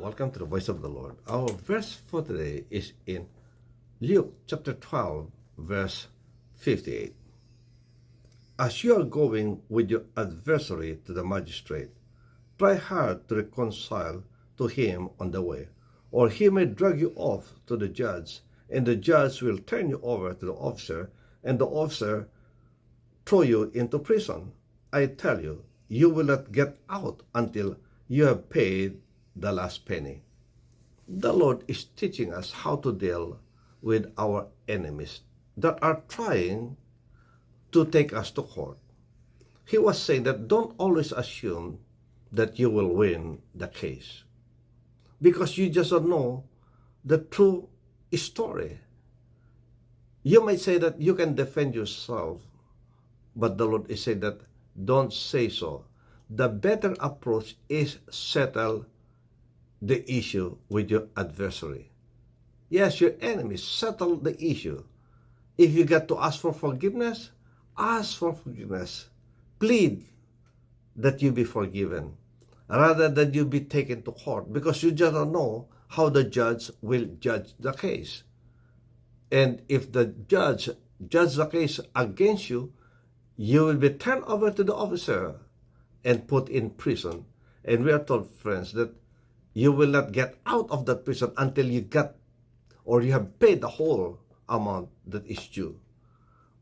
Welcome to the Voice of the Lord. Our verse for today is in Luke chapter 12, verse 58. As you are going with your adversary to the magistrate, try hard to reconcile to him on the way, or he may drag you off to the judge, and the judge will turn you over to the officer, and the officer throw you into prison. I tell you, you will not get out until you have paid the last penny. The Lord is teaching us how to deal with our enemies that are trying to take us to court. He was saying that don't always assume that you will win the case, because you just don't know the true story. You might say that you can defend yourself, but the Lord is saying that don't say so. The better approach is settle the issue with your adversary. Yes, your enemy, settle the issue. If you get to ask for forgiveness, ask for forgiveness. Plead that you be forgiven, rather than you be taken to court, because you just don't know how the judge will judge the case. And if the judge judges the case against you, you will be turned over to the officer and put in prison. And we are told, friends, that you will not get out of that prison until you get or you have paid the whole amount that is due.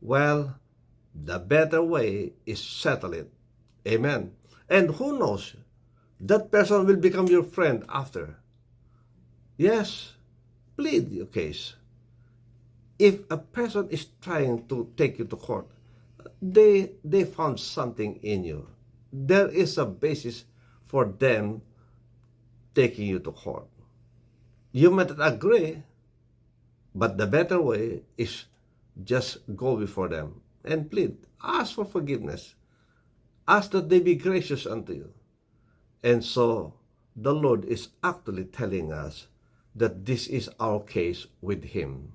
Well, the better way is settle it. Amen. And who knows, that person will become your friend after. Yes, plead your case. If a person is trying to take you to court, they found something in you. There is a basis for them taking you to court. You might not agree, but the better way is just go before them and plead. Ask for forgiveness. Ask that they be gracious unto you. And so the Lord is actually telling us that this is our case with Him.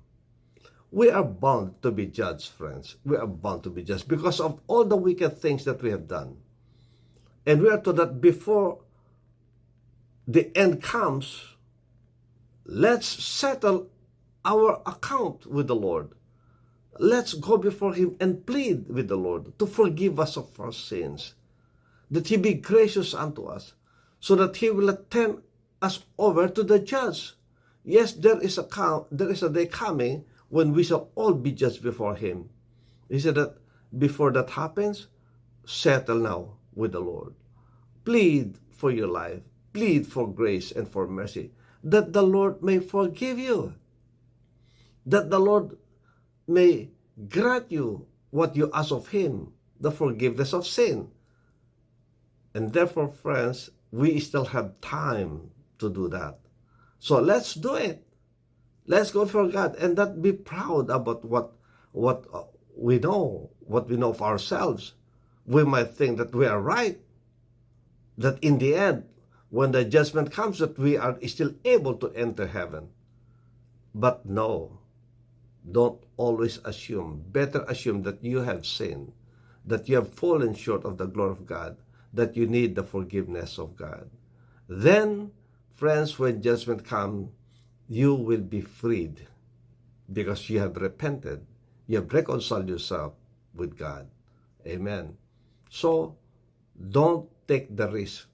We are bound to be judged, friends. We are bound to be judged because of all the wicked things that we have done. And we are told that before the end comes, let's settle our account with the Lord. Let's go before Him and plead with the Lord to forgive us of our sins, that He be gracious unto us, so that He will turn us over to the judge. Yes, there is a day coming when we shall all be judged before Him. He said that before that happens, settle now with the Lord. Plead for your life. Plead for grace and for mercy, that the Lord may forgive you, that the Lord may grant you what you ask of Him, the forgiveness of sin. And therefore, friends, we still have time to do that. So let's do it. Let's go for God and not be proud about what we know of ourselves. We might think that we are right, that in the end, when the judgment comes, that we are still able to enter heaven. But no, don't always assume. Better assume that you have sinned, that you have fallen short of the glory of God, that you need the forgiveness of God. Then, friends, when judgment comes, you will be freed because you have repented. You have reconciled yourself with God. Amen. So, don't take the risk.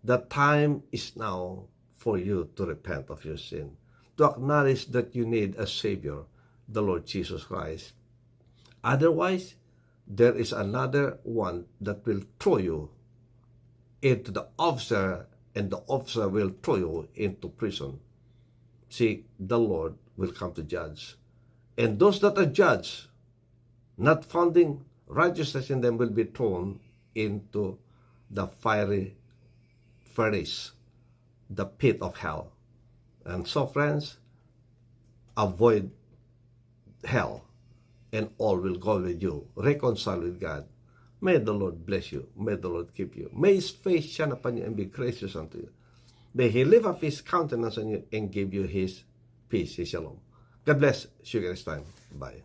The time is now for you to repent of your sin, to acknowledge that you need a Savior, the Lord Jesus Christ. Otherwise, there is another one that will throw you into the officer, and the officer will throw you into prison. See, the Lord will come to judge. And those that are judged, not finding righteousness in them, will be thrown into the fiery furnace, the pit of hell. And so, friends, avoid hell, and all will go with you. Reconcile with God. May the Lord bless you. May the Lord keep you. May His face shine upon you and be gracious unto you. May He lift up His countenance on you and give you His peace, His shalom. God bless. See you next time. Bye.